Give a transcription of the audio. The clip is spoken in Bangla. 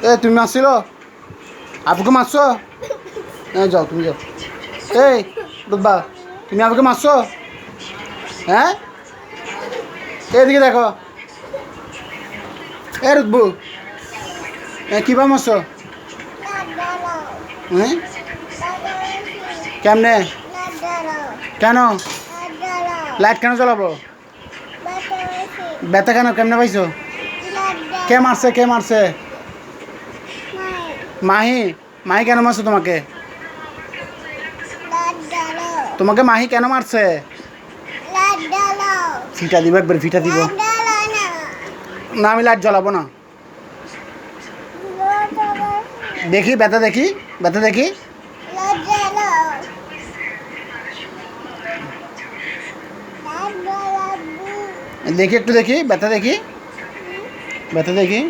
এ তুমি মারছিল আপুকে মারছো? যাও তুমি যাও। এই রুব্বা তুমি আপুকে মারছো? হ্যাঁ এদিকে দেখো। এ রুব্বু কীভাবে মারছো? হ্যাঁ কেমনে? কেন লাইট কেন জ্বলাবো? ব্যথা কেন? কেমনে পাইছো? কে মারছে? কে মারছে? মাহি। মাহি কেন মারছো তোমাকে? তোমাকে মাহি কেন মারছে? ফিটা দিব, একবার ফিটা দিব। না আমি লাইট জ্বলাবো না। দেখি ব্যথা, দেখি ব্যথা, দেখি। দেখি একটু দেখি ব্যথা, দেখি ব্যথা, দেখি।